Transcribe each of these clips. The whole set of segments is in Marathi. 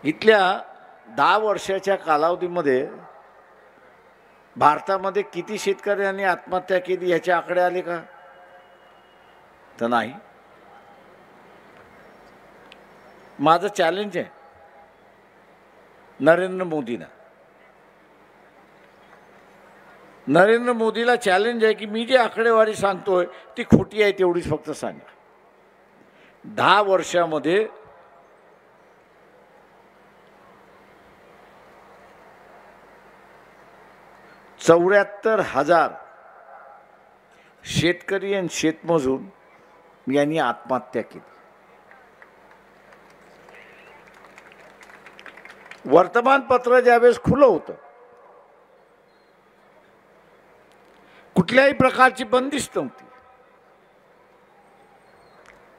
इथल्या 10 वर्षाच्या कालावधीमध्ये भारतामध्ये किती शेतकऱ्यांनी आत्महत्या केली याचे आकडे आले का? तर नाही. माझं चॅलेंज आहे नरेंद्र मोदीला चॅलेंज आहे की मी जे आकडेवारी सांगतोय ती खोटी आहे तेवढीच फक्त सांगा. 10 वर्षामध्ये 74,000 शेतकरी आणि शेतमजूर यांनी आत्महत्या केली. वर्तमानपत्र ज्यावेळेस खुलं होतं, कुठल्याही प्रकारची बंदिस्त नव्हती,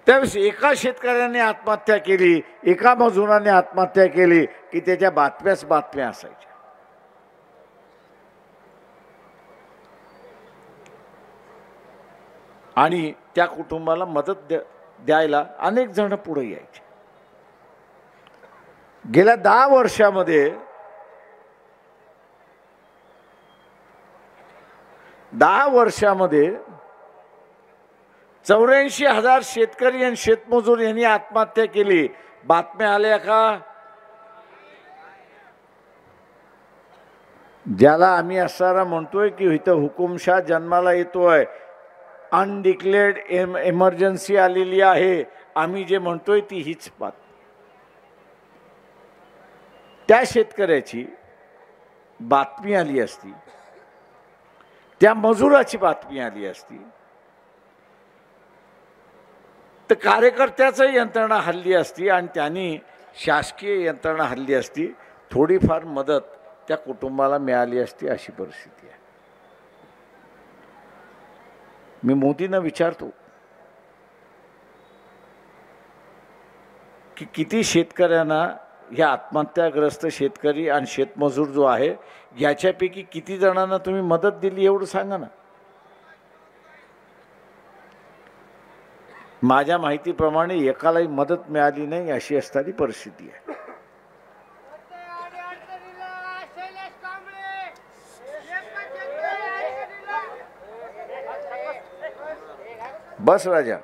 त्यावेळेस एका शेतकऱ्याने आत्महत्या केली, एका मजुराने आत्महत्या केली की त्याच्या बातम्याच बातम्या असायच्या. आणि त्या कुटुंबाला मदत द्यायला अनेक जण पुढे यायचे. गेल्या 10 वर्षामध्ये 84,000 शेतकरी आणि शेतमजूर यांनी आत्महत्या केली. बातम्या आल्या का? ज्याला आम्ही असारा म्हणतोय की इथं हुकुमशाह जन्माला येतोय, अनडिक्लेअर्ड इमर्जन्सी आलेली आहे, आम्ही जे म्हणतोय ती हीच बात. त्या शेतकऱ्याची बातमी आली असती, त्या मजुराची बातमी आली असती, तर कार्यकर्त्याची यंत्रणा हल्ली असती आणि त्यांनी शासकीय यंत्रणा हल्ली असती, थोडीफार मदत त्या कुटुंबाला मिळाली असती. अशी परिस्थिती आहे. मी मोदींना विचारतो की किती शेतकऱ्यांना, ह्या आत्महत्याग्रस्त शेतकरी आणि शेतमजूर जो आहे याच्यापैकी किती जणांना तुम्ही मदत दिली एवढं सांगा ना. माझ्या माहितीप्रमाणे एकालाही मदत मिळाली नाही अशी असणारी परिस्थिती आहे. बस राजा.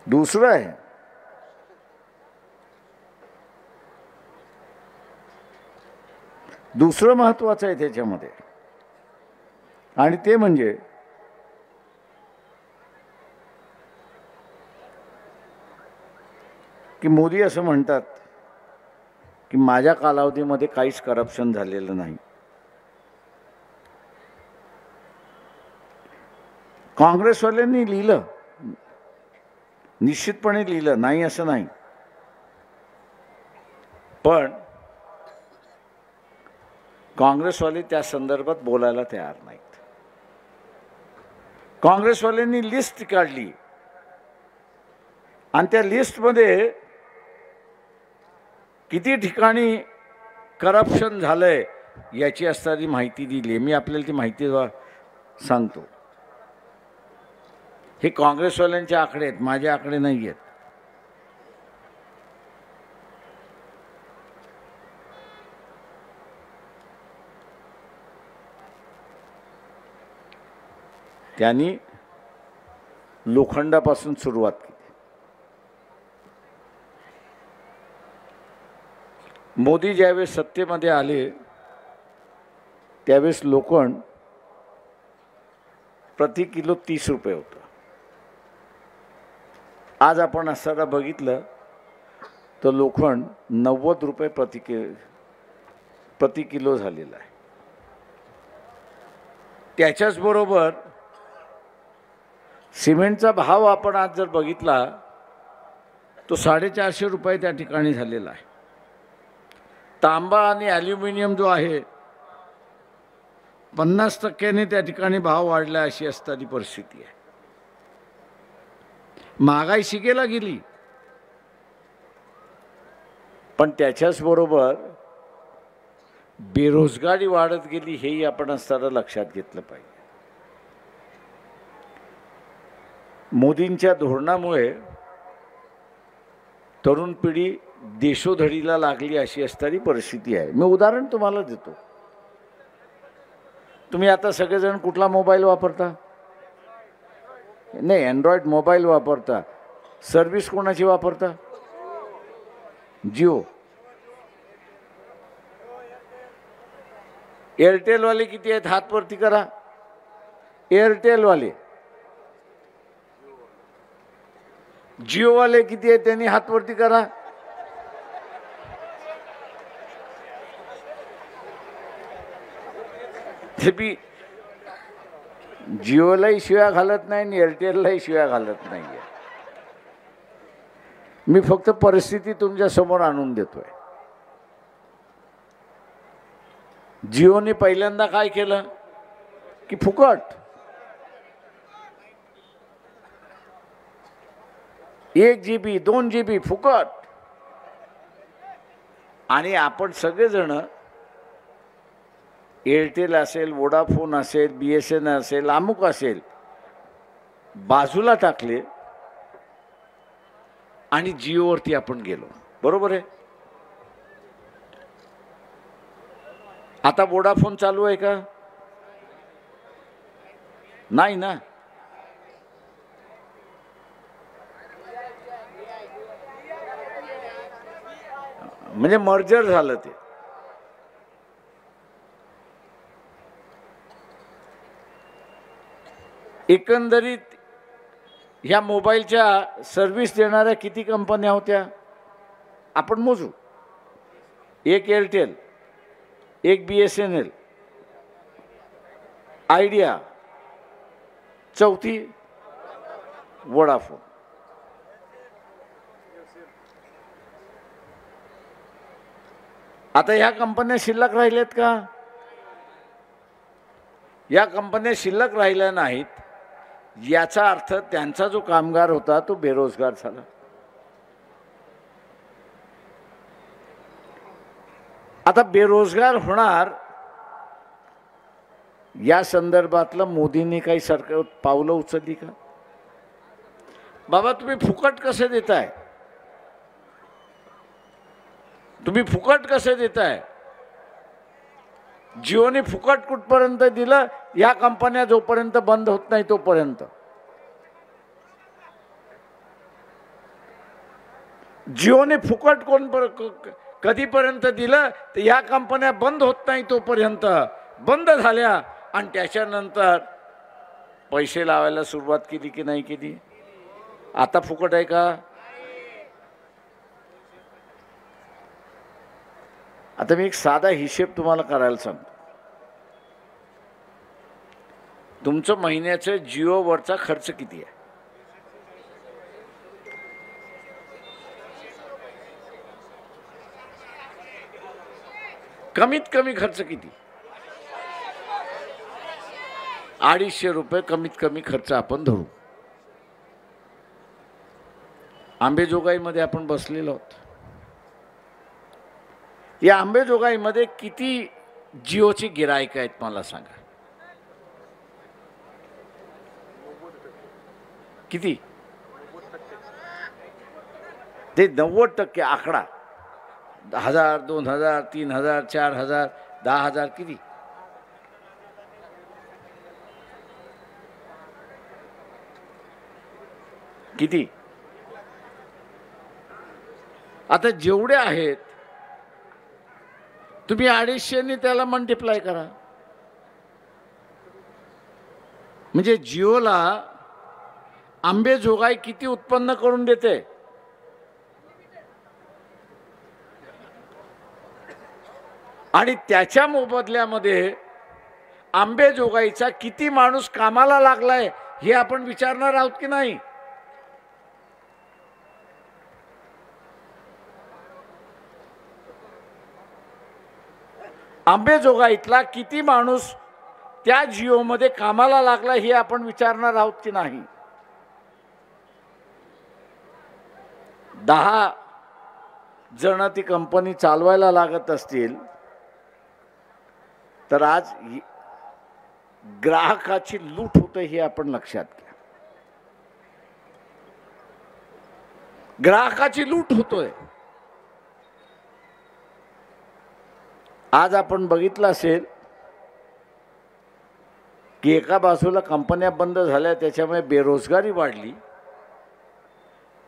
दुसरं आहे, दुसरं महत्त्वाचं आहे त्याच्यामध्ये, आणि ते म्हणजे की मोदी असं म्हणतात की माझ्या कालावधीमध्ये काहीच करप्शन झालेलं नाही. काँग्रेसवाल्यांनी लिहिलं, निश्चितपणे लिहिलं, नाही असं नाही, पण काँग्रेसवाले त्या संदर्भात बोलायला तयार नाहीत. काँग्रेसवाल्यांनी लिस्ट काढली आणि त्या लिस्टमध्ये किती ठिकाणी करप्शन झालंय याची असणारी माहिती दिली. मी आपल्याला ती माहिती सांगतो. हे काँग्रेसवाल्यांचे आकडे आहेत, माझे आकडे नाही आहेत. त्यांनी लोखंडापासून सुरुवात केली. मोदी ज्यावेळेस सत्तेमध्ये आले त्यावेळेस लोखंड प्रति किलो 30 रुपये होतं. आज आपण असताना बघितलं तर लोखंड 90 रुपये प्रति किलो झालेलं आहे. त्याच्याचबरोबर सिमेंटचा भाव आपण आज जर बघितला तो 450 रुपये त्या ठिकाणी झालेला आहे. तांबा आणि ॲल्युमिनियम जो आहे 50% त्या ठिकाणी भाव वाढला अशी असणारी परिस्थिती आहे. महागाई शिगेला गेली. पण त्याच्याच बरोबर बेरोजगारी वाढत गेली हेही आपण असताना लक्षात घेतलं पाहिजे. मोदींच्या धोरणामुळे तरुण पिढी देशोधडीला लागली अशी असणारी परिस्थिती आहे. मी उदाहरण तुम्हाला देतो. तुम्ही आता सगळेजण कुठला मोबाईल वापरता? नाही, अँड्रॉइड मोबाईल वापरता. सर्व्हिस कोणाची वापरता? जिओ. एअरटेलवाले किती आहेत? हात वरती करा. एअरटेलवाले. जिओवाले किती आहेत? त्यांनी हात वरती करा. ते जिओलाही शिव्या घालत नाही आणि एअरटेललाही शिव्या घालत नाही. मी फक्त परिस्थिती तुमच्या समोर आणून देतोय. जिओने पहिल्यांदा काय केलं की फुकट 1 GB 2 GB फुकट. आणि आपण सगळेजण एअरटेल असेल, वोडाफोन असेल, BSNL असेल, अमुक असेल, बाजूला टाकले आणि जिओवरती आपण गेलो. बरोबर आहे. आता वोडाफोन चालू आहे का? नाही ना. म्हणजे मर्जर झालं ते. एकंदरीत ह्या मोबाईलच्या सर्व्हिस देणाऱ्या किती कंपन्या होत्या आपण मोजू. एक एअरटेल, एक BSNL, आयडिया, चौथी वोडाफोन. आता ह्या कंपन्या शिल्लक राहिल्यात का? या कंपन्या शिल्लक राहिल्या नाहीत. याचा अर्थ त्यांचा जो कामगार होता तो बेरोजगार झाला. आता बेरोजगार होणार या संदर्भातलं मोदींनी काही सरकार पावलं उचलली का? बाबा तुम्ही फुकट कसे देताय? तुम्ही फुकट कसे देताय? जिओने फुकट कुठपर्यंत दिलं? या कंपन्या जोपर्यंत बंद होत नाही तोपर्यंत. जिओने फुकट कधीपर्यंत दिलं? तर या कंपन्या बंद होत नाही तोपर्यंत. बंद झाल्या आणि त्याच्यानंतर पैसे लावायला सुरुवात केली की नाही केली? आता फुकट आहे का? आता मी एक साधा हिशेब तुम्हाला करायला सांगतो. तुमचं महिन्याचं जिओवरचा खर्च किती आहे? कमीत कमी खर्च किती? 250 रुपये कमीत कमी खर्च आपण धरू. आंबेजोगाईमध्ये आपण बसलेलो आहोत. या आंबेजोगाईमध्ये किती जिओची गिराईक आहेत मला सांगा. किती? ते 90% आकडा. 1000, 2000, 3000, 4000, 10,000 किती? किती? आता जेवढे आहेत तुम्ही 250 त्याला मल्टिप्लाय करा. म्हणजे जिओला आंबेजोगाई किती उत्पन्न करून देते? आणि त्याच्या मोबदल्यामध्ये आंबेजोगाईचा किती माणूस कामाला लागलाय हे आपण विचारणार आहोत की नाही? आंबेजोगाईतला किती माणूस त्या जिओमध्ये कामाला लागला हे आपण विचारणार आहोत की नाही? 10 जण ती कंपनी चालवायला लागत असतील तर आज ग्राहकाची लूट होते हे आपण लक्षात घ्या. ग्राहकाची लूट होतोय. आज आपण बघितलं असेल की एका बाजूला कंपन्या बंद झाल्या त्याच्यामुळे बेरोजगारी वाढली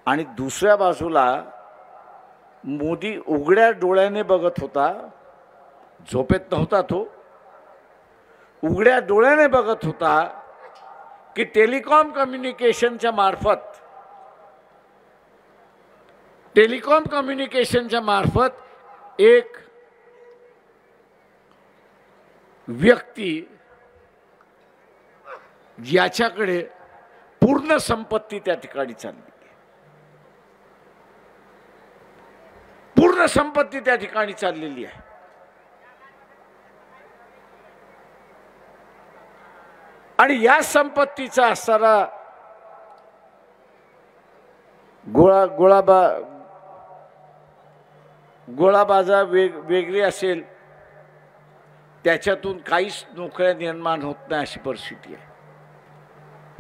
आणि दुसऱ्या बाजूला मोदी उघड्या डोळ्याने बघत होता, झोपेत नव्हता तो, उघड्या डोळ्याने बघत होता की टेलिकॉम कम्युनिकेशनच्या मार्फत एक व्यक्ती ज्याच्याकडे पूर्ण संपत्ती त्या ठिकाणी चालली, पूर्ण संपत्ती त्या ठिकाणी चाललेली आहे. आणि या संपत्तीचा असणारा गोळाबाजार वेगळी असेल, त्याच्यातून काहीच नोकऱ्या निर्माण होत नाही अशी परिस्थिती आहे.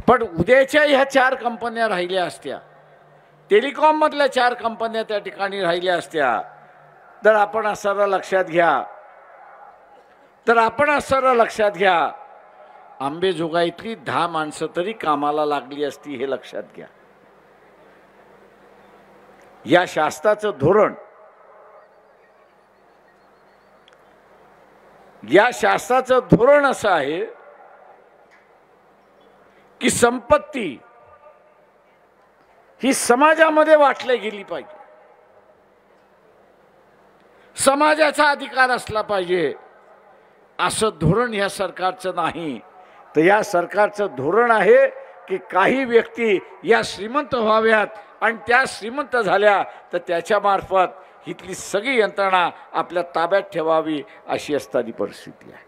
पण उद्याच्या ह्या 4 कंपन्या राहिल्या असत्या, टेलिकॉम मधल्या 4 कंपन्या त्या ठिकाणी राहिल्या असत्या, तर आपण असणारा लक्षात घ्या अंबेजोगाईतली 10 माणसं तरी कामाला लागली असती, हे लक्षात घ्या. या शासनाचं धोरण असं आहे की संपत्ती ही समाजामध्ये वाटली गेली पाहिजे, समाजाचा अधिकार असला पाहिजे. असं धोरण या सरकारचं नाही. तर या सरकारचं धोरण आहे की काही व्यक्ती या श्रीमंत व्हाव्यात आणि त्या श्रीमंत झाल्या तर त्याच्या मार्फत इथली सगळी यंत्रणा आपल्या ताब्यात ठेवावी अशी असणारी परिस्थिती आहे.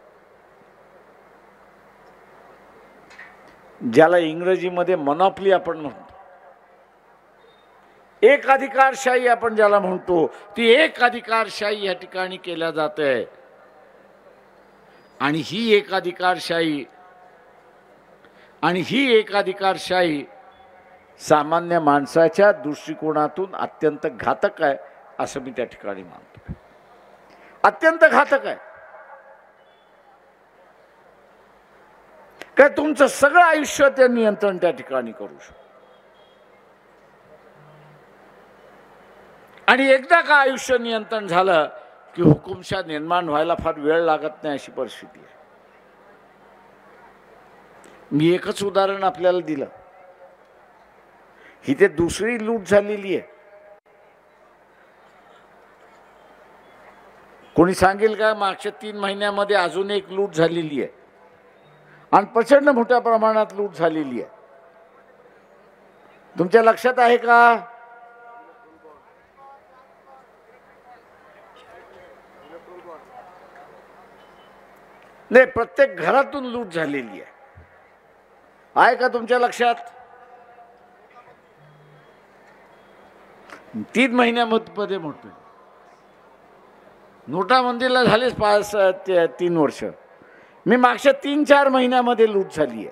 ज्याला इंग्रजीमध्ये मोनोपली आपण म्हणतो, एक अधिकारशाही आपण ज्याला म्हणतो, ती एक अधिकारशाही या ठिकाणी केल्या जाते. आणि ही एक अधिकारशाही सामान्य माणसाच्या दृष्टिकोनातून अत्यंत घातक आहे असं मी त्या ठिकाणी मानतो. अत्यंत घातक आहे. काय तुमचं सगळं आयुष्य ते नियंत्रण त्या ठिकाणी करू शकतो. आणि एकदा का आयुष्य नियंत्रण झालं की हुकुमशाह निर्माण व्हायला फार वेळ लागत नाही अशी परिस्थिती आहे. मी एकच उदाहरण आपल्याला दिलं. ही ते दुसरी लूट झालेली आहे. कोणी सांगेल का मागच्या 3 महिन्यामध्ये अजून एक लूट झालेली आहे आणि प्रचंड मोठ्या प्रमाणात लूट झालेली आहे. तुमच्या लक्षात आहे का? नाही, प्रत्येक घरातून लूट झालेली आहे का तुमच्या लक्षात? 3 महिन्यामध्ये मोठे नोटाबंदीला झालेच 3 वर्ष. मी मागच्या 3-4 महिन्यामध्ये लूट झाली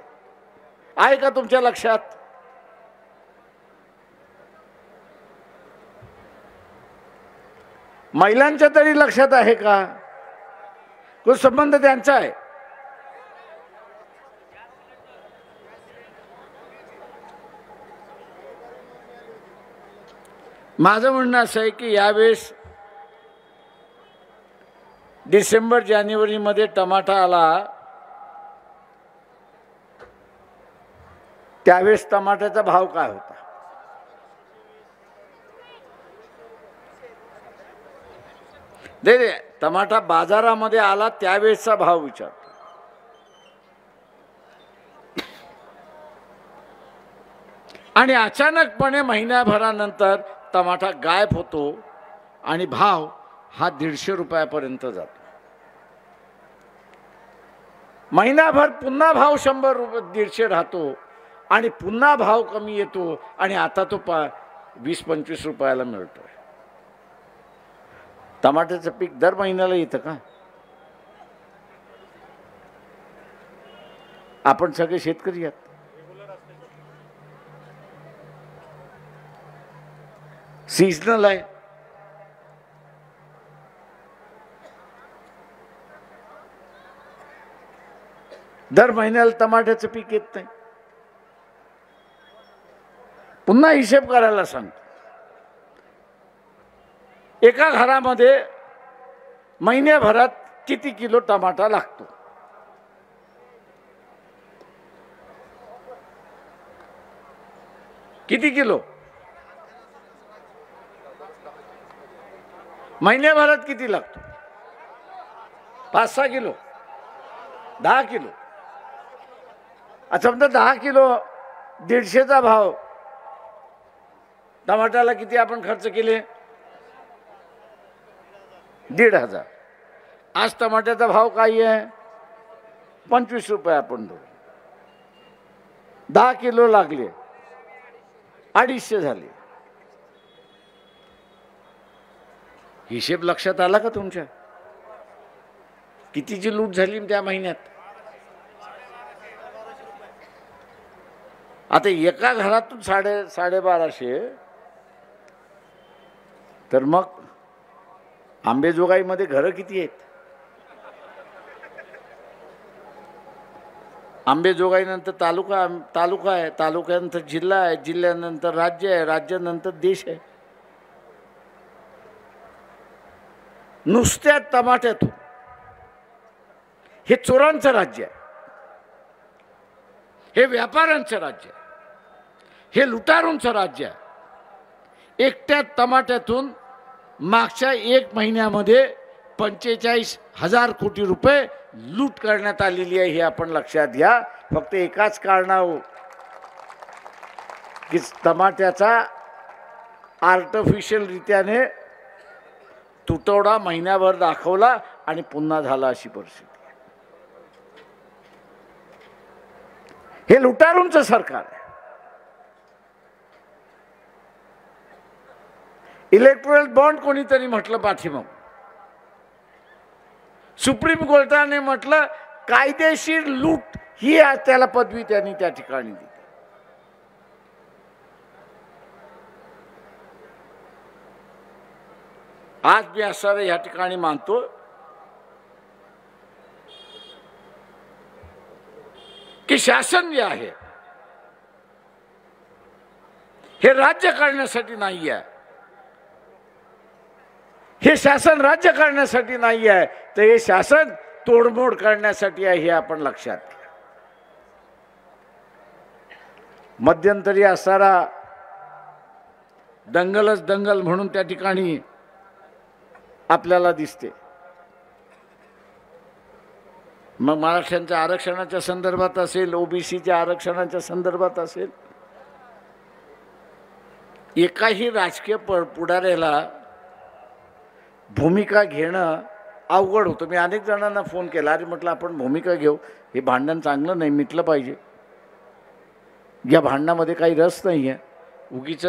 आहे का तुमच्या लक्षात? महिलांच्या तरी लक्षात आहे का? तो संबंध त्यांचा आहे. माझं म्हणणं असं आहे की यावेळेस डिसेंबर-जानेवारीमध्ये टमाटा आला, त्यावेळेस टमाट्याचा भाव काय होता? टमाटा बाजारामध्ये आला त्यावेळेसचा भाव विचारतो. आणि अचानकपणे महिन्याभरानंतर टमाटा गायब होतो आणि भाव हा 150 रुपयापर्यंत जातो. महिनाभर पुन्हा भाव 100 रुपये 150 राहतो आणि पुन्हा भाव कमी येतो आणि आता तो 20-25 रुपयाला मिळतोय. टमाट्याचं पीक दर महिन्याला येतं का? आपण सगळे शेतकरी आहात. सीजनल आहे. दर महिन्याला टमाट्याचं पीक येत नाही. पुन्हा हिशेब करायला सांगतो. एका घरामध्ये महिन्याभरात किती किलो टमाटा लागतो? किती किलो? महिन्याभरात किती लागतो? 5-6 किलो, 10 किलो. समजा 10 किलो 150चा भाव. टमाट्याला किती आपण खर्च केले? 1,500. आज टमाट्याचा भाव काय आहे? 25 रुपये आपण धरू. 10 किलो लागले, 250 झाले. हिशेब लक्षात आला का तुमच्या? कितीची लूट झाली त्या महिन्यात? आता एका घरातून 1250. तर मग आंबेजोगाईमध्ये घरं किती आहेत? आंबेजोगाईनंतर तालुका आहे, तालुक्यानंतर जिल्हा आहे, जिल्ह्यानंतर राज्य आहे, राज्यानंतर देश आहे. नुसत्या टमाट्यातून हे चोरांचं राज्य आहे, हे व्यापाऱ्यांचं राज्य आहे, हे लुटारूंचं राज्य आहे. एकट्या टमाट्यातून मागच्या 1 महिन्यामध्ये 45,000 कोटी रुपये लूट करण्यात आलेली आहे. हे आपण लक्षात घ्या. फक्त एकाच कारणावर की टमाट्याचा आर्टिफिशियल रीत्याने तुटवडा महिन्याभर दाखवला आणि पुन्हा झाला अशी परिस्थिती. हे लुटारूंचं सरकार आहे. इलेक्ट्रोल बॉन्ड कोणीतरी म्हटलं पाठीमाग. सुप्रीम कोर्टाने म्हटलं कायदेशीर लूट ही त्याला पदवी त्यांनी त्या ठिकाणी दिली. आज मी असं या ठिकाणी मानतो की शासन जे आहे हे राज्य करण्यासाठी नाही आहे. हे शासन राज्य करण्यासाठी नाही आहे, तर हे शासन तोडमोड करण्यासाठी आहे. हे आपण लक्षात घ्या. मध्यंतरी असणारा दंगलच दंगल म्हणून त्या ठिकाणी आपल्याला दिसते. मग मराठ्यांच्या आरक्षणाच्या संदर्भात असेल, ओबीसीच्या आरक्षणाच्या संदर्भात असेल, एकाही राजकीय पुढाऱ्याला भूमिका घेणं अवघड होतं. मी अनेक जणांना फोन केला, अरे म्हटलं आपण भूमिका घेऊ, हे भांडण चांगलं नाही, मिटलं पाहिजे, या भांडणामध्ये काही रस नाही आहे, उगीच.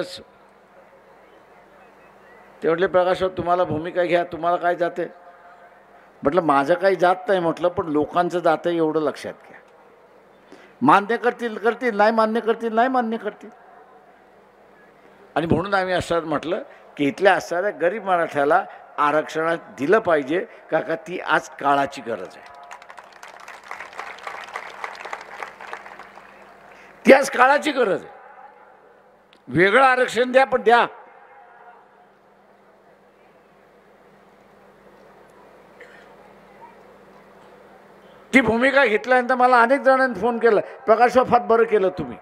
ते म्हटले प्रकाशराव तुम्हाला भूमिका घ्या, तुम्हाला काय जाते? म्हटलं माझं काही जात नाही म्हटलं, पण लोकांचं जातं एवढं लक्षात घ्या. मान्य करतील करतील, नाही मान्य करतील नाही मान्य करतील. आणि म्हणून आम्ही असं म्हटलं की इथल्या असणाऱ्या गरीब मराठ्याला आरक्षणात दिलं पाहिजे, का ती आज काळाची गरज आहे. ती आज काळाची गरज आहे. वेगळं आरक्षण द्या, पण द्या. ती भूमिका घेतल्यानंतर मला अनेक जणांनी फोन केला, प्रकाशराव फार बरं केलं तुम्ही.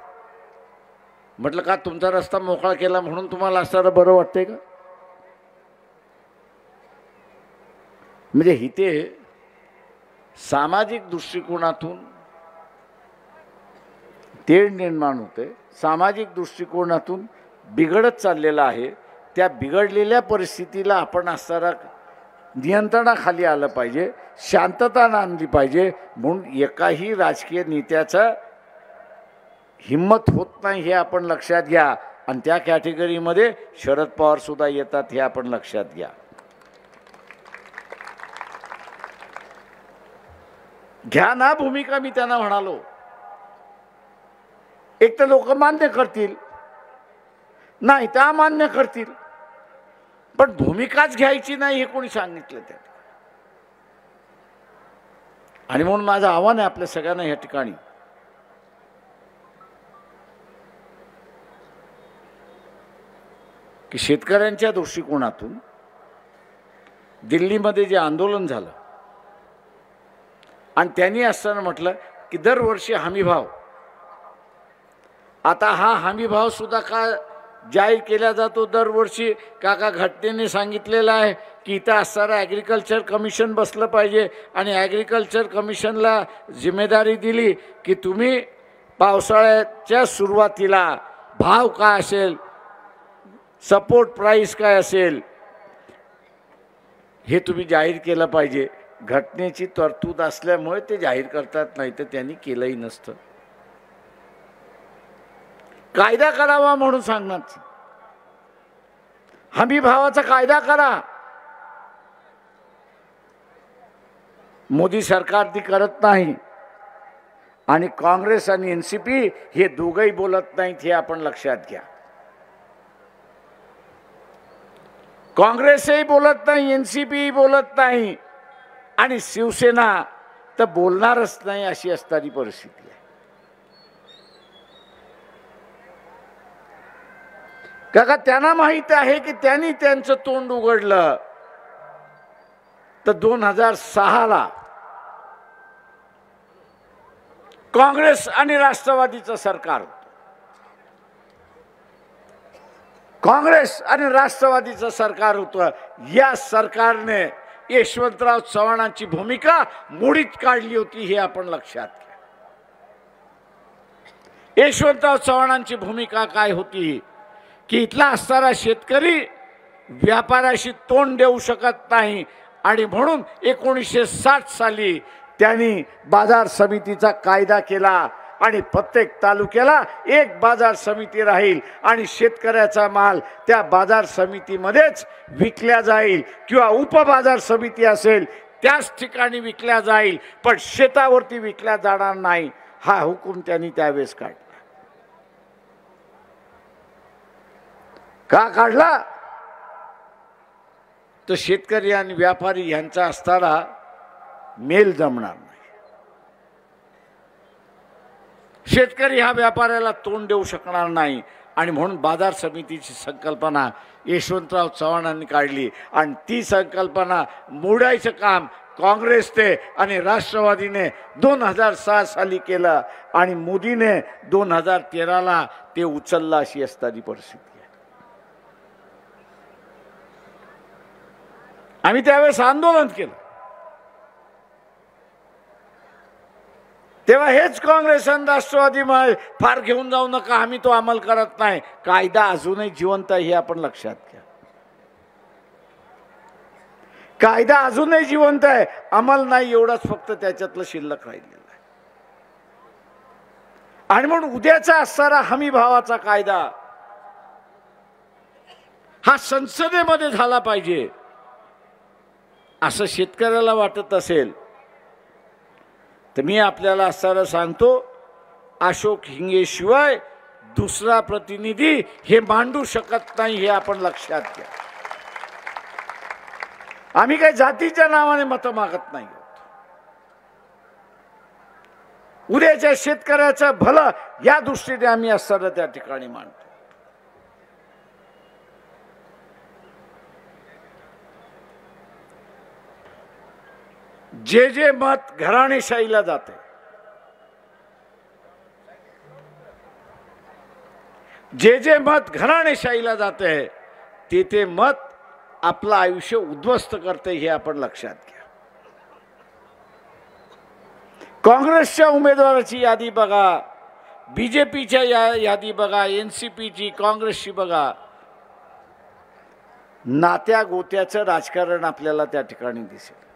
म्हटलं का तुमचा रस्ता मोकळा केला म्हणून तुम्हाला असणारं बरं वाटतंय का? म्हणजे इथे सामाजिक दृष्टिकोनातून तेढ निर्माण होते, सामाजिक दृष्टिकोनातून बिघडत चाललेला आहे. त्या बिघडलेल्या परिस्थितीला आपण असणारा नियंत्रणाखाली आलं पाहिजे, शांतता आणली पाहिजे. म्हणून एकाही राजकीय नेत्याचा हिम्मत होत नाही हे आपण लक्षात घ्या. आणि त्या कॅटेगरीमध्ये शरद पवार सुद्धा येतात हे आपण लक्षात घ्या. घ्या ना भूमिका, मी त्यांना म्हणालो. एक तर लोक मान्य करतील, नाही तर अमान्य करतील, पण भूमिकाच घ्यायची नाही हे कोणी सांगितलं त्यात. आणि म्हणून माझं आव्हान आहे आपल्या सगळ्यांना या ठिकाणी, की शेतकऱ्यांच्या दृष्टिकोनातून दिल्लीमध्ये जे आंदोलन झालं आणि त्यांनी असताना म्हटलं की दरवर्षी हमीभाव, आता हा हमीभाव सुद्धा का जाहीर केला जातो दरवर्षी? काका घटनेने सांगितलेलं आहे की इथं असणारं ॲग्रिकल्चर कमिशन बसलं पाहिजे आणि ॲग्रिकल्चर कमिशनला जिम्मेदारी दिली की तुम्ही पावसाळ्याच्या सुरुवातीला भाव काय असेल, सपोर्ट प्राईस काय असेल, हे तुम्ही जाहीर केलं पाहिजे. घटनेची तरतूद असल्यामुळे ते जाहीर करतात, नाही तर त्यांनी केलंही नसतं. कायदा करावा म्हणून सांगणार, हमी भावाचा कायदा करा. मोदी सरकार ती करत नाही आणि काँग्रेस आणि एनसीपी हे दोघंही बोलत नाहीत, हे आपण लक्षात घ्या. काँग्रेसही बोलत नाही, एनसीपी बोलत नाही आणि शिवसेना तर बोलणारच नाही, अशी असणारी परिस्थिती आहे. काका त्यांना माहित आहे की त्यांनी त्यांचं तोंड उघडलं तर 2006ला काँग्रेस आणि राष्ट्रवादीचं सरकार, काँग्रेस आणि राष्ट्रवादीचं सरकार होतं. या सरकारने यशवंतराव चव्हाणांची भूमिका मोडीत काढली होती, हे आपण लक्षात घ्या. यशवंतराव चव्हाणांची भूमिका काय होती की इथला असणारा शेतकरी व्यापाराशी तोंड देऊ शकत नाही आणि म्हणून 1960 साली त्यांनी बाजार समितीचा कायदा केला आणि प्रत्येक तालुक्याला एक बाजार समिती राहील आणि शेतकऱ्याचा माल त्या बाजार समितीमध्येच विकल्या जाईल किंवा उपबाजार समिती असेल त्याच ठिकाणी विकल्या जाईल, पण शेतावरती विकल्या जाणार नाही. हा हुकूम त्यांनी त्यावेळेस काढला. का काढला? तर शेतकरी आणि व्यापारी यांचा असताना मेल जमणार नाही. शेतकरी हा व्यापाऱ्याला तोंड देऊ शकणार नाही आणि म्हणून बाजार समितीची संकल्पना यशवंतराव चव्हाणांनी काढली आणि ती संकल्पना मोडायचं काम काँग्रेसने आणि राष्ट्रवादीने 2006 साली केलं आणि मोदीने 2013ला ते उचललं, अशी असणारी परिस्थिती आहे. आम्ही त्यावेळेस आंदोलन केलं, तेव्हा हेच काँग्रेस आणि राष्ट्रवादी फार घेऊन जाऊ नका, आम्ही तो अंमल करत नाही. कायदा अजूनही जिवंत आहे, हे आपण लक्षात घ्या. कायदा अजूनही जिवंत आहे, अंमल नाही एवढाच फक्त त्याच्यातलं शिल्लक राहिलेलं आहे. आणि म्हणून उद्याचा असणारा हमी भावाचा कायदा हा संसदेमध्ये झाला पाहिजे असं शेतकऱ्याला वाटत असेल तर मी आपल्याला असताना सांगतो, अशोक हिंगेशिवाय दुसरा प्रतिनिधी हे मांडू शकत नाही, हे आपण लक्षात घ्या. आम्ही काही जातीच्या नावाने मतं मागत नाही. उद्याच्या शेतकऱ्याचं भलं या दृष्टीने आम्ही असताना त्या ठिकाणी मांडतो. जे जे मत घराणेशाहीला जाते, जे जे मत घराणेशाहीला जाते ते ते मत आपलं आयुष्य उद्ध्वस्त करते, हे आपण लक्षात घ्या. काँग्रेसच्या उमेदवाराची यादी बघा, बीजेपीच्या यादी बघा, एनसीपीची, काँग्रेसची बघा. नात्या गोत्याचं राजकारण आपल्याला त्या ठिकाणी दिसेल.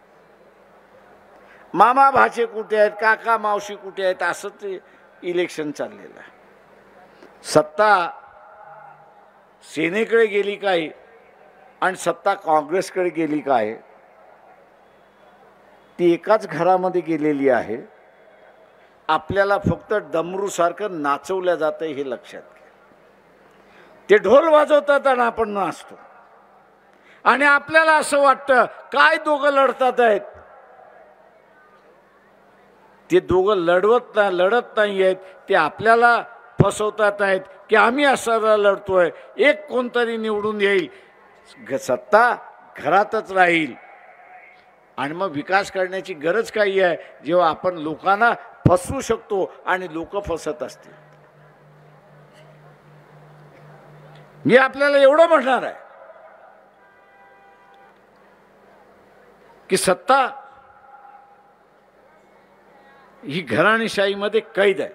मामा भाचे कुठे आहेत, काका मावशी कुठे आहेत, असं ते इलेक्शन चाललेलं आहे. सत्ता सेनेकडे गेली काय आणि सत्ता काँग्रेसकडे गेली काय, ती एकाच घरामध्ये गेलेली आहे. आपल्याला फक्त डमरूसारखं नाचवल्या जातं हे लक्षात घ्या. ते ढोल वाजवतात आणि आपण नाचतो आणि आपल्याला असं वाटतं काय दोघं लढतात आहेत. ते दोघं लढत नाही आहेत, ते आपल्याला फसवतात आहेत की आम्ही असा लढतोय, एक कोणतरी निवडून येईल, सत्ता घरातच राहील आणि मग विकास करण्याची गरज काही आहे जेव्हा आपण लोकांना फसवू शकतो आणि लोक फसत असतील. मी आपल्याला एवढं म्हणणार आहे की सत्ता ही घराणेशाहीमध्ये कैद आहे.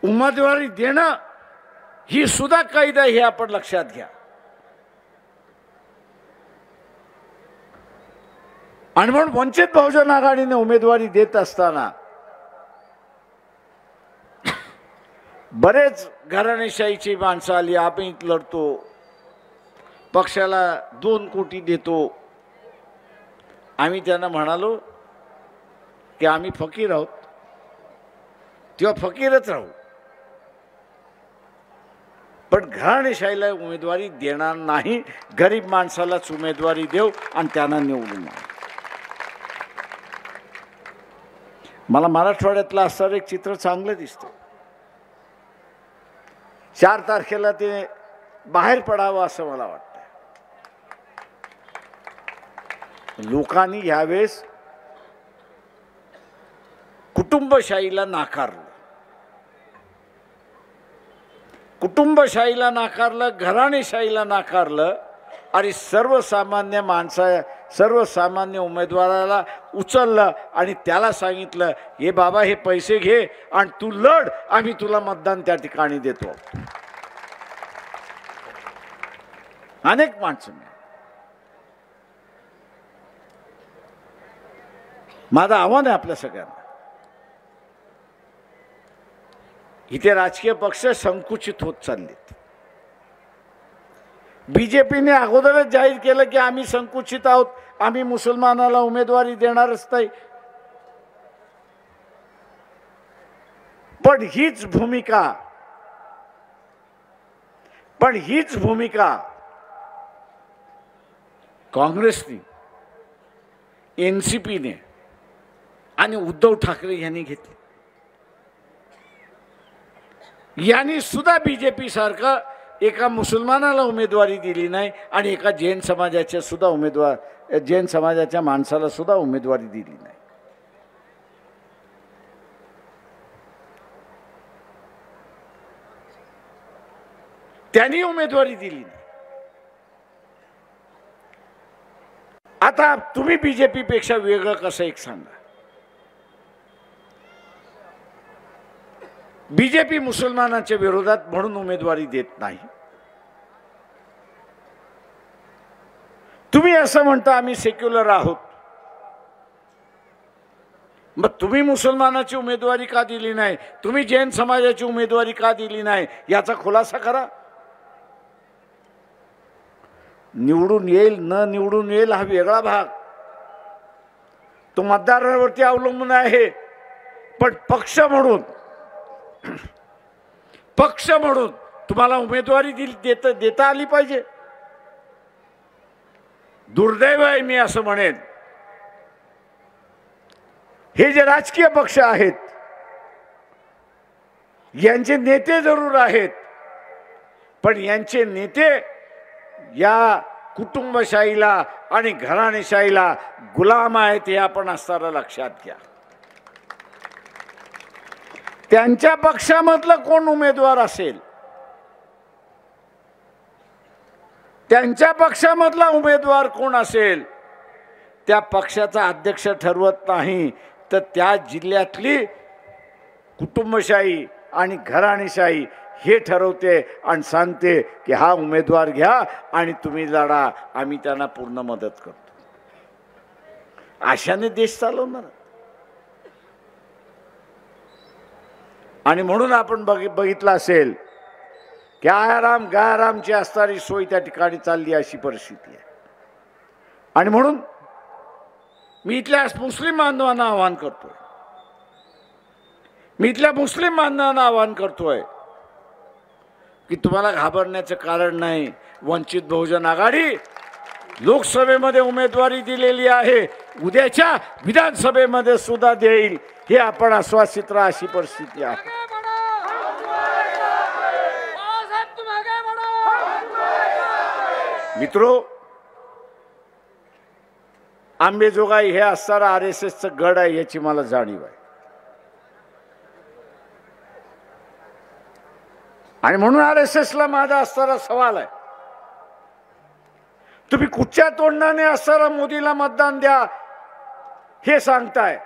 उमेदवारी देणं ही सुद्धा कैद आहे, हे आपण लक्षात घ्या. आणि म्हणून वंचित बहुजन आघाडीने उमेदवारी देत असताना बरेच घराणेशाहीची माणसं आली, आम्ही लढतो, पक्षाला 2 कोटी देतो. आम्ही त्यांना म्हणालो की आम्ही फकीर आहोत, तेव्हा फकीरच राहू, पण घराणेशाहीला उमेदवारी देणार नाही. गरीब माणसालाच उमेदवारी देऊ आणि त्यांना निवडून आणू. मला मराठवाड्यातलं असणारं एक चित्र चांगलं दिसतं. 4 तारखेला ते बाहेर पडावं असं मला वाटतं. लोकांनी यावेळेस कुटुंबशाहीला नाकारलं, कुटुंबशाहीला नाकारलं, घराणेशाहीला नाकारलं आणि सर्वसामान्य उमेदवाराला उचललं आणि त्याला सांगितलं, हे बाबा हे पैसे घे आणि तू लढ, आम्ही तुला मतदान त्या ठिकाणी देतो. अनेक माणसं. माझं आव्हान आहे आपल्या सगळ्यांना, इथे राजकीय पक्ष संकुचित होत चाललेत. बीजेपीने अगोदरच जाहीर केलं की आम्ही संकुचित आहोत, आम्ही मुसलमानाला उमेदवारी देणारच नाही. पण हीच भूमिका काँग्रेसने, एनसीपीने आणि उद्धव ठाकरे यांनी घेतली. यांनी सुद्धा बीजेपी सारखं एका मुसलमानाला उमेदवारी दिली नाही आणि एका जैन समाजाच्या माणसाला सुद्धा उमेदवारी दिली नाही. त्यांनी उमेदवारी दिली नाही. आता तुम्ही बीजेपी पेक्षा वेगळं कसं एक सांगा. बीजेपी मुसलमानाच्या विरोधात म्हणून उमेदवारी देत नाही. तुम्ही असं म्हणता आम्ही सेक्युलर आहोत, मग तुम्ही मुसलमानाची उमेदवारी का दिली नाही, तुम्ही जैन समाजाची उमेदवारी का दिली नाही, याचा खुलासा करा. निवडून येईल न निवडून येईल हा वेगळा भाग, तो मतदारांवरती अवलंबून आहे. पण पक्ष म्हणून तुम्हाला उमेदवारी देता आली पाहिजे. दुर्दैव आहे मी असं म्हणेन, हे जे राजकीय पक्ष आहेत यांचे नेते जरूर आहेत, पण यांचे नेते या कुटुंबशाहीला आणि घराणेशाहीला गुलाम आहेत, हे आपण असताना लक्षात घ्या. त्यांच्या पक्षामधलं कोण उमेदवार असेल, त्यांच्या पक्षामधला उमेदवार कोण असेल, त्या पक्षाचा अध्यक्ष ठरवत नाही, तर त्या जिल्ह्यातली कुटुंबशाही आणि घराणेशाही हे ठरवते आणि सांगते की हा उमेदवार घ्या आणि तुम्ही लढा, आम्ही त्यांना पूर्ण मदत करतो. अशाने देश चालवणार. आणि म्हणून आपण बघितलं असेल की आयाराम गायारामची असणारी सोय त्या ठिकाणी चालली, अशी परिस्थिती आहे. आणि म्हणून मी इथल्या मुस्लिम बांधवांना आवाहन करतोय, की तुम्हाला घाबरण्याचं कारण नाही. वंचित बहुजन आघाडी लोकसभेमध्ये उमेदवारी दिलेली आहे, उद्याच्या विधानसभेमध्ये सुद्धा देईल, हे आपण आश्वासित राहा, अशी परिस्थिती आहे. मित्रो, आंबेजोगाई हे असणारा RSSचं गड आहे, याची मला जाणीव आहे. आणि म्हणून RSSला माझा असणारा सवाल आहे, तुम्ही कुठच्या तोंडाने असणारा मोदीला मतदान द्या हे सांगताय.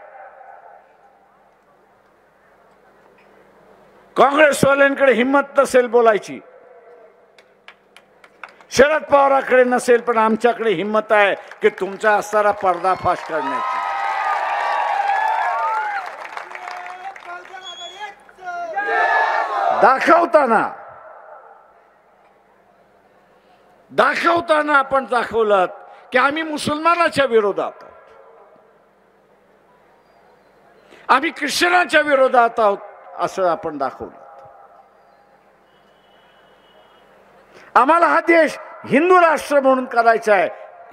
काँग्रेसवाल्यांकडे हिम्मत नसेल बोलायची, शरद पवारांकडे नसेल, पण आमच्याकडे हिम्मत आहे की तुमचा असणारा पर्दाफाश करण्याची. दाखवताना आपण दाखवलं की आम्ही मुसलमानाच्या विरोधात आहोत, आम्ही ख्रिश्चनाच्या विरोधात आहोत, असं आपण दाखवलं. आम्हाला हा देश हिंदू राष्ट्र म्हणून करायचा आहे,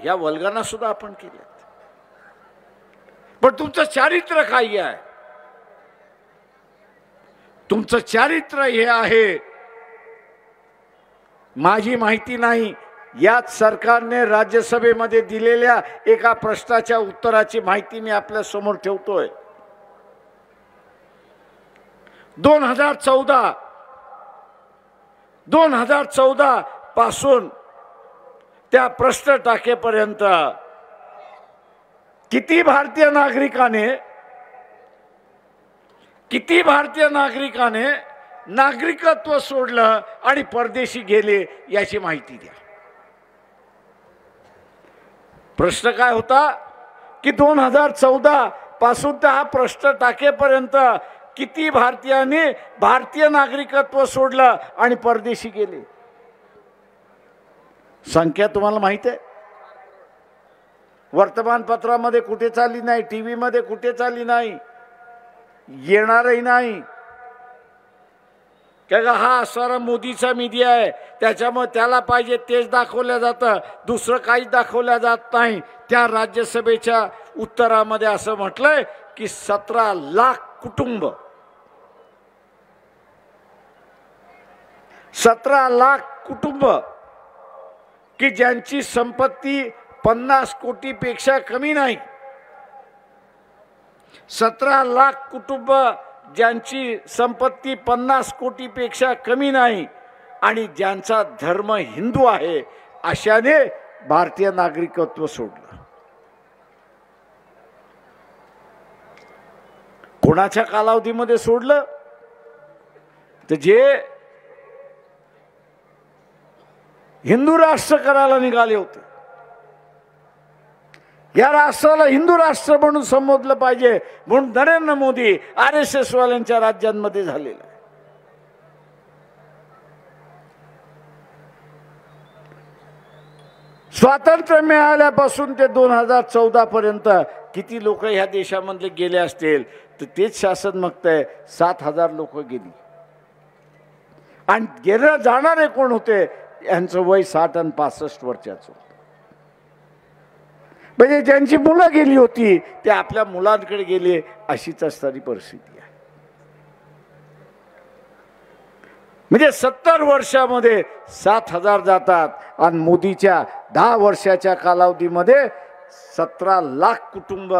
या वल्गना सुद्धा आपण केल्या. पण तुमचं चारित्र्य काय आहे? तुमचं चारित्र्य हे आहे, माझी माहिती नाही, याच सरकारने राज्यसभेमध्ये दिलेल्या एका प्रश्नाच्या उत्तराची माहिती मी आपल्या समोर ठेवतोय. 2014 पासून त्या प्रश्न टाकेपर्यंत किती भारतीय नागरिकाने नागरिकत्व सोडलं आणि परदेशी गेले, याची माहिती द्या. प्रश्न काय होता की 2014 पासून त्या हा प्रश्न टाकेपर्यंत किती भारतीयांनी भारतीय नागरिकत्व सोडलं आणि परदेशी गेले? संख्या तुम्हाला माहित आहे? वर्तमानपत्रामध्ये कुठे चालली नाही, टीव्ही मध्ये कुठे चालली नाही, येणारही नाही. का हा असणारा मोदीचा मीडिया आहे, त्याच्यामुळे त्याला पाहिजे तेच दाखवलं जातं, दुसरं काहीच दाखवलं जात नाही. त्या राज्यसभेच्या उत्तरामध्ये असं म्हटलंय की 17 लाख कुटुंब, 17 लाख कुटुंब की ज्यांची संपत्ती 50 कोटीपेक्षा कमी नाही, 17 लाख कुटुंब ज्यांची संपत्ती 50 कोटीपेक्षा कमी नाही आणि ज्यांचा धर्म हिंदू आहे, अशाने भारतीय नागरिकत्व सोडलं. कोणाच्या कालावधीमध्ये सोडलं? तर जे हिंदू राष्ट्र करायला निघाले होते, या राष्ट्राला हिंदू राष्ट्र म्हणून संबोधलं पाहिजे म्हणून नरेंद्र मोदी RSS वाल्यांच्या राज्यांमध्ये झालेला आहे. स्वातंत्र्य मिळाल्यापासून ते 2014 पर्यंत किती लोक ह्या देशामधले गेले असतील, तर तेच शासन मागतंय 7,000 लोक गेली. आणि गेले जाणारे कोण होते? यांचं वय 60 आणि 65 वर्षाचं होतं. म्हणजे ज्यांची मुलं गेली होती ते आपल्या मुलांकडे गेले, अशीच असणारी परिस्थिती आहे. म्हणजे 70 वर्षामध्ये 7,000 जातात आणि मोदीच्या 10 वर्षाच्या कालावधीमध्ये 17 लाख कुटुंब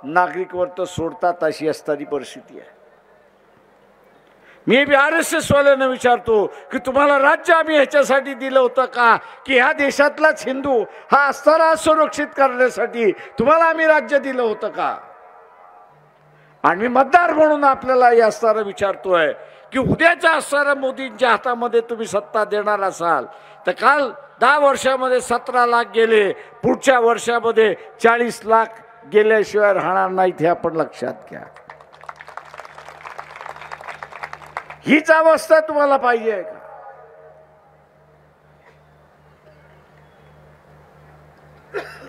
नागरिकत्व सोडतात, अशी असणारी परिस्थिती आहे. मी बी RSS वाल्यांना विचारतो की तुम्हाला राज्य आम्ही ह्याच्यासाठी दिलं होतं का की ह्या देशातलाच हिंदू हा असणारा सुरक्षित करण्यासाठी तुम्हाला आम्ही राज्य दिलं होतं का? आणि मी मतदार म्हणून आपल्याला हे असणारा विचारतोय की उद्याच्या असणाऱ्या मोदींच्या हातामध्ये तुम्ही सत्ता देणार असाल तर काल 10 वर्षामध्ये 17 लाख गेले, पुढच्या वर्षामध्ये 40 लाख गेल्याशिवाय राहणार नाहीत, हे आपण लक्षात घ्या. हीच अवस्था तुम्हाला पाहिजे का?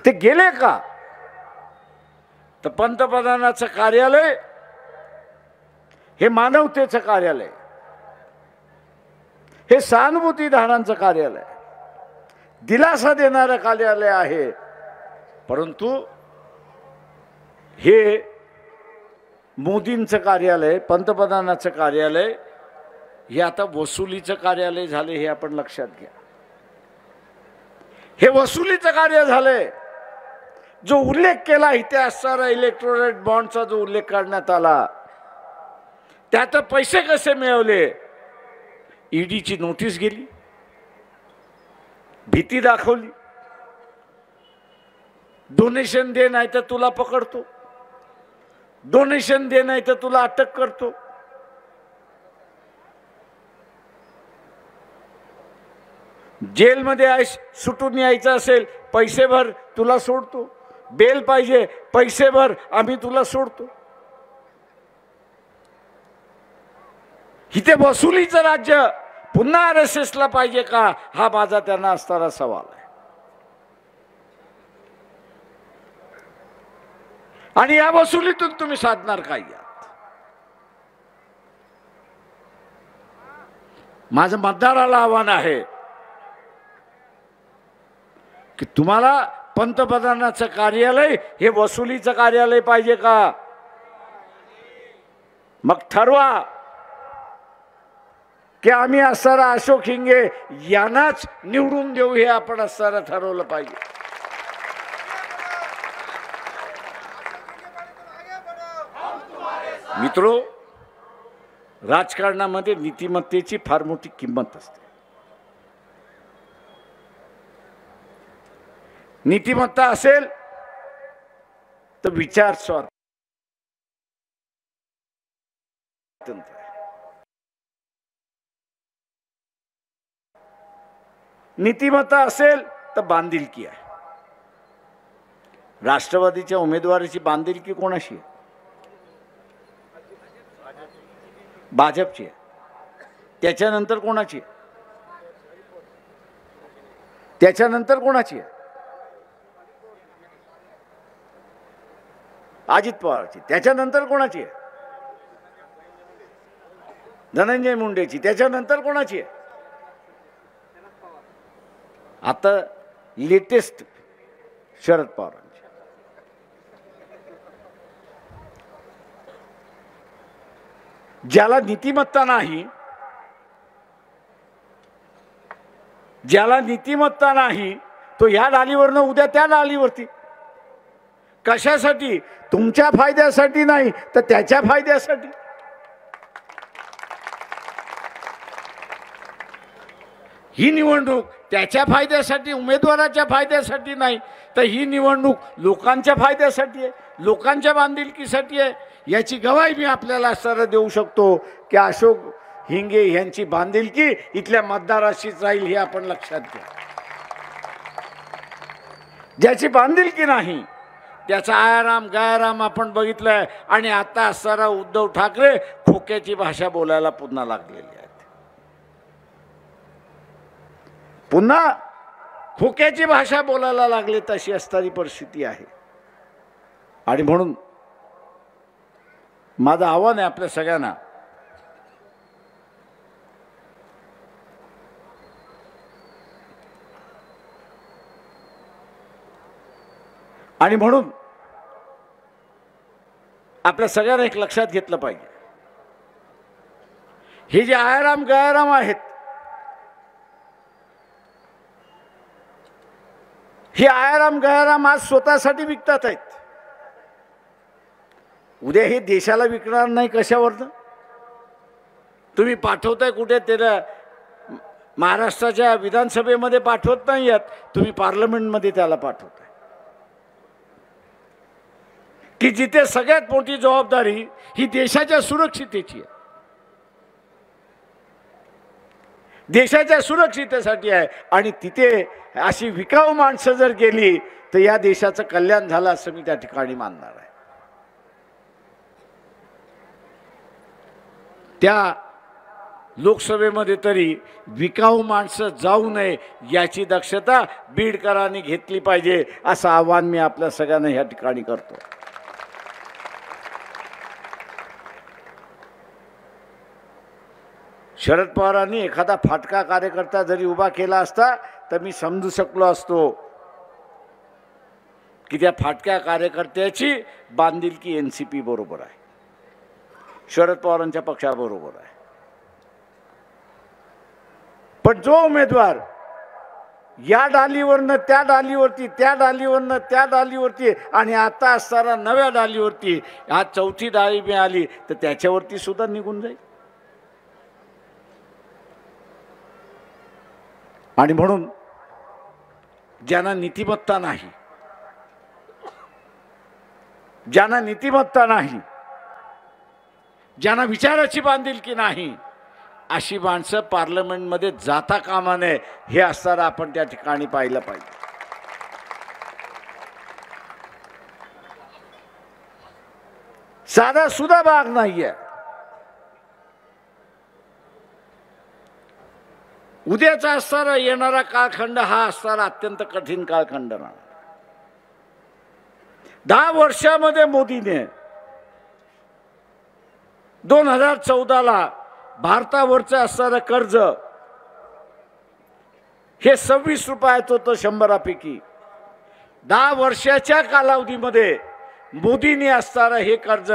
ते गेले का? तर पंतप्रधानाचं कार्यालय हे मानवतेचं कार्यालय, हे सहानुभूतीधारांचं कार्यालय, दिलासा देणारं कार्यालय आहे. परंतु हे मोदींचं कार्यालय, पंतप्रधानाचं कार्यालय हे आता वसुलीचं कार्यालय झाले, हे आपण लक्षात घ्या. हे वसुलीचं कार्य झालंय. जो उल्लेख केला इथे असणारा इलेक्ट्रोलाइट बॉन्डचा जो उल्लेख करण्यात आला, त्यात पैसे कसे मिळवले, ईडीची नोटीस गेली, भीती दाखवली, डोनेशन दे नाही तर तुला पकडतो, डोनेशन दे नाही तर तुला अटक करतो. जेलमध्ये सुटून यायचं असेल पैसे भर तुला सोडतो, बेल पाहिजे पैसे भर आम्ही तुला सोडतो. इथे वसुलीचं राज्य पुन्हा आरएसएसला पाहिजे का, हा माझा त्यांना असणारा सवाल आहे. आणि या वसुलीतून तुम्ही साधणार काय यात? माझं मतदाराला आव्हान आहे की तुम्हाला पंतप्रधानाचं कार्यालय हे वसुलीचं कार्यालय पाहिजे का? मग ठरवा की आम्ही असणारा अशोक हिंगे यांनाच निवडून देऊ, हे आपण असणारा ठरवलं पाहिजे. मित्रो, राजकारणामध्ये नीतिमत्तेची फार मोठी किंमत असते. नीतिमत्ता असेल तर विचार स्वातंत्र्य, नीतिमत्ता असेल तर बांधिलकी आहे. राष्ट्रवादीच्या उमेदवाराची बांधिलकी कोणाशी आहे? भाजपची आहे. त्याच्यानंतर कोणाची आहे? त्याच्यानंतर कोणाची आहे? अजित पवारची. त्याच्यानंतर कोणाची आहे? धनंजय मुंडेची. त्याच्यानंतर कोणाची आहे? आता लेटेस्ट शरद पवारांची. ज्याला नीतिमत्ता नाही, ज्याला नीतिमत्ता नाही तो या डालीवरनं उद्या त्या डालीवरती. कशासाठी? तुमच्या फायद्यासाठी नाही तर त्याच्या फायद्यासाठी. ही निवडणूक त्याच्या फायद्यासाठी, उमेदवाराच्या फायद्यासाठी नाही, तर ही निवडणूक लोकांच्या फायद्यासाठी आहे, लोकांच्या बांधिलकीसाठी आहे. याची गवाही मी आपल्याला सर देऊ शकतो की अशोक हिंगे यांची बांधिलकी इथल्या मतदाराशीच राहील, हे आपण लक्षात घ्या. ज्याची बांधिलकी नाही त्याचा आयाराम गायाराम आपण बघितलंय. आणि आता असणारा उद्धव ठाकरे खोक्याची भाषा बोलायला पुन्हा लागलेली आहेत. पुन्हा खोक्याची भाषा बोलायला लागले, तशी असणारी परिस्थिती आहे. आणि म्हणून माझं आव्हान आहे आपल्या सगळ्यांना, आणि म्हणून आपल्या सगळ्यांना एक लक्षात घेतलं पाहिजे, हे जे आयाराम गयाराम आहेत, हे आयाराम गयाराम आज स्वतःसाठी विकतात आहेत. उद्या हे देशाला विकणार नाही. कशावरनं? तुम्ही पाठवताय कुठे? त्याला महाराष्ट्राच्या विधानसभेमध्ये पाठवत नाही आहेत, तुम्ही पार्लमेंटमध्ये त्याला पाठवताय, की जिथे सगळ्यात मोठी जबाबदारी ही देशाच्या सुरक्षितेची आहे, देशाच्या सुरक्षितेसाठी आहे. आणि तिथे अशी विकाऊ माणसं जर गेली तर या देशाचं कल्याण झालं असं मी त्या ठिकाणी मानणार आहे. त्या लोकसभेमध्ये तरी विकाऊ माणसं जाऊ नये याची दक्षता बीडकरांनी घेतली पाहिजे, असं आवाहन मी आपल्या सगळ्यांना या ठिकाणी करतो. शरद पवारांनी एखादा फाटका कार्यकर्ता जरी उभा केला असता तर मी समजू शकलो असतो की त्या फाटक्या कार्यकर्त्याची बांधिलकी एनसीपी बरोबर आहे, शरद पवारांच्या पक्षाबरोबर आहे. पण जो उमेदवार या डालीवरनं त्या डालीवरती, त्या डालीवरनं त्या डालीवरती आणि आता असताना नव्या डालीवरती हा चौथी डाळी मिळाली तर त्याच्यावरती सुद्धा निघून जाईल. आणि म्हणून ज्यांना नीतिमत्ता नाही, ज्यांना नीतिमत्ता नाही, ज्यांना विचाराची बांधिलकी नाही, अशी माणसं पार्लमेंटमध्ये जाता कामा नये हे असताना आपण त्या ठिकाणी पाहिलं पाहिजे. साधा सुद्धा भाग नाहीये. उद्याचा असणारा येणारा कालखंड हा असणारा अत्यंत कठीण कालखंड राहणार. 10 वर्षामध्ये मोदीने 2014ला भारतावरचं असणारं कर्ज हे 26 रुपयाचं होतं 100पैकी. 10 वर्षाच्या कालावधीमध्ये मोदींनी असणारं हे कर्ज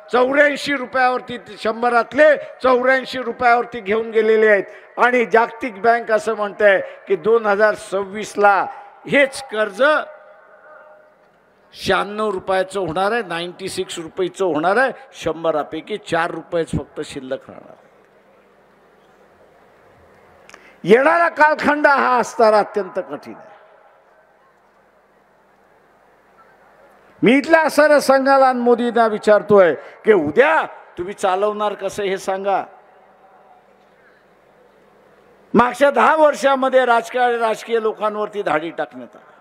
84 रुपयावरती, 100तले 84 रुपयावरती घेऊन गेलेले आहेत. आणि जागतिक बँक असं म्हणते की 2026ला हेच कर्ज 96 रुपयाचं होणार आहे, 96 रुपयाचं होणार आहे. 100पैकी 4 रुपयेच फक्त शिल्लक राहणार. येणारा कालखंड हा असणारा अत्यंत कठीण आहे. मी इथल्या असणाऱ्या संघाला आणि मोदींना विचारतोय की उद्या तुम्ही चालवणार कसं हे सांगा. मागच्या 10 वर्षामध्ये राजकीय लोकांवरती धाडी टाकण्यात आली.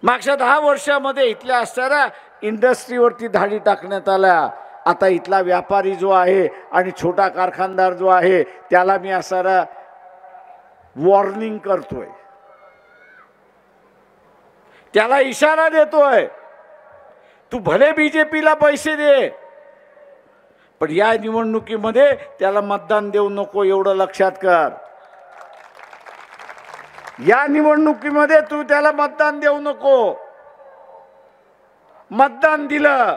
मागच्या 10 वर्षामध्ये इथल्या असणाऱ्या इंडस्ट्रीवरती धाडी टाकण्यात आल्या. आता इथला व्यापारी जो आहे आणि छोटा कारखानदार जो आहे त्याला मी असणारा वॉर्निंग करतोय, त्याला इशारा देतोय, तू भले बीजेपीला पैसे दे पण या निवडणुकीमध्ये त्याला मतदान देऊ नको, एवढं लक्षात कर. या निवडणुकीमध्ये तू त्याला मतदान देऊ नको. मतदान दिलं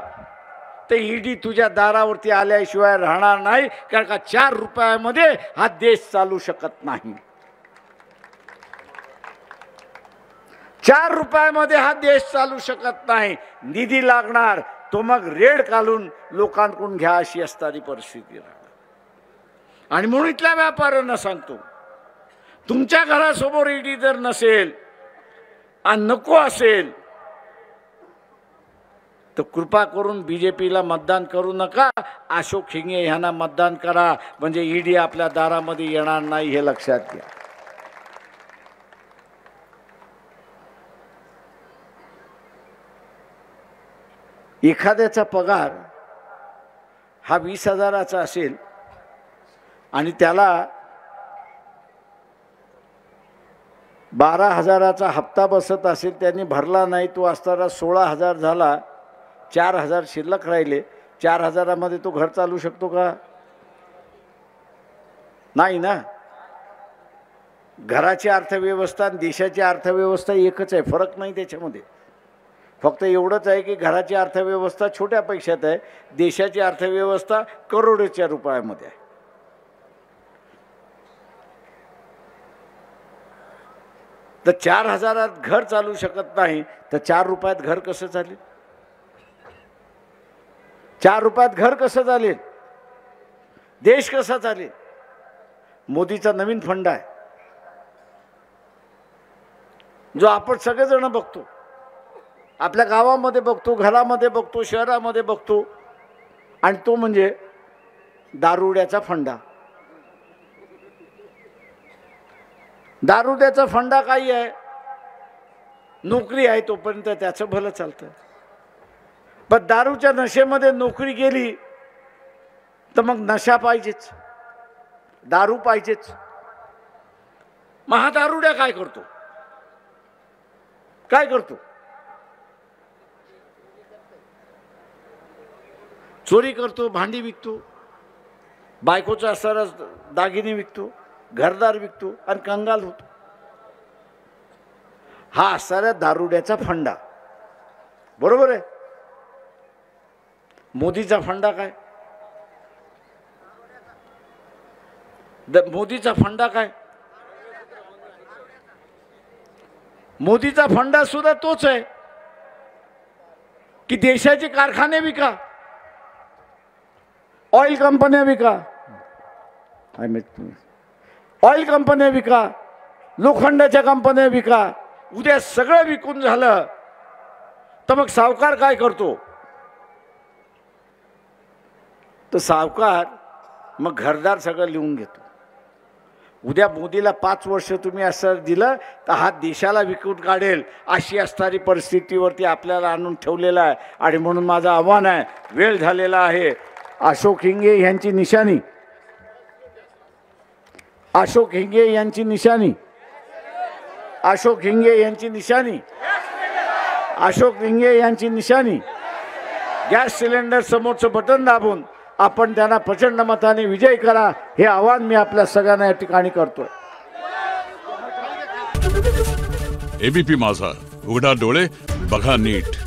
तर ईडी तुझ्या दारावरती आल्याशिवाय राहणार नाही. कारण का 4 रुपयामध्ये हा देश चालू शकत नाही. 4 रुपयामध्ये हा देश चालू शकत नाही. निधी लागणार, तो मग रेड घालून लोकांकडून घ्या अशी असणारी परिस्थिती राहणार. आणि म्हणून इथल्या व्यापाऱ्यांना सांगतो, तुमच्या घरासमोर ईडी जर नसेल आणि नको असेल तर कृपा करून बीजेपीला मतदान करू नका. अशोक हिंगे यांना मतदान करा, म्हणजे ईडी आपल्या दारामध्ये येणार नाही हे लक्षात घ्या. एखाद्याचा पगार हा 20,000चा असेल आणि त्याला 12,000चा हप्ता बसत असेल, त्यांनी भरला नाही, तो असताना 16,000 झाला, 4,000 शिल्लक राहिले. 4,000मध्ये तो घर चालू शकतो का? नाही ना. घराची अर्थव्यवस्था आणि देशाची अर्थव्यवस्था एकच आहे, फरक नाही त्याच्यामध्ये. फक्त एवढंच आहे की घराची अर्थव्यवस्था छोट्या पैशात आहे, देशाची अर्थव्यवस्था करोडोच्या रुपयामध्ये आहे. तर 4,000त घर चालू शकत नाही तर 4 रुपयात घर कसं चालेल? 4 रुपयात घर कसं चालेल? देश कसा चालेल? मोदीचा नवीन फंड आहे जो आपण सगळेजण बघतो, आपल्या गावामध्ये बघतो, घरामध्ये बघतो, शहरामध्ये बघतो, आणि तो म्हणजे दारुड्याचा फंडा. दारुड्याचा फंडा काही आहे? नोकरी आहे तोपर्यंत त्याचं भलं चालतं. पण दारूच्या नशेमध्ये नोकरी गेली तर मग नशा पाहिजेच, दारू पाहिजेच. मग हा दारुड्या काय करतो? काय करतो? चोरी करतो, भांडी विकतो, बायकोचा असणारा दागिने विकतो, घरदार विकतो आणि कंगाल होतो. हा असणाऱ्या दारुड्याचा फंडा. बरोबर आहे. मोदीचा फंडा काय? मोदीचा फंडा काय? मोदीचा फंडा सुद्धा तोच आहे की देशाचे कारखाने विका, ऑइल कंपन्या विका, ऑइल कंपन्या विका, लोखंडाच्या कंपन्या विका. उद्या सगळं विकून झालं तर मग सावकार काय करतो? तर सावकार मग घरदार सगळं लिहून घेतो. उद्या मोदीला 5 वर्ष तुम्ही असं दिलं तर हा देशाला विकून काढेल अशी असणारी परिस्थितीवरती आपल्याला आणून ठेवलेला आहे. आणि म्हणून माझं आव्हान आहे, वेळ झालेला आहे. अशोक हिंगे यांची निशाणी, अशोक हिंगे यांची निशाणी, अशोक हिंगे यांची निशाणी, अशोक हिंगे यांची निशाणी. गॅस सिलेंडर समोरचं बटन दाबून आपण त्यांना प्रचंड मताने विजयी करा, हे आवाहन मी आपल्या सगळ्यांना या ठिकाणी करतोय. एबीपी माझा, उघडा डोळे बघा नीट.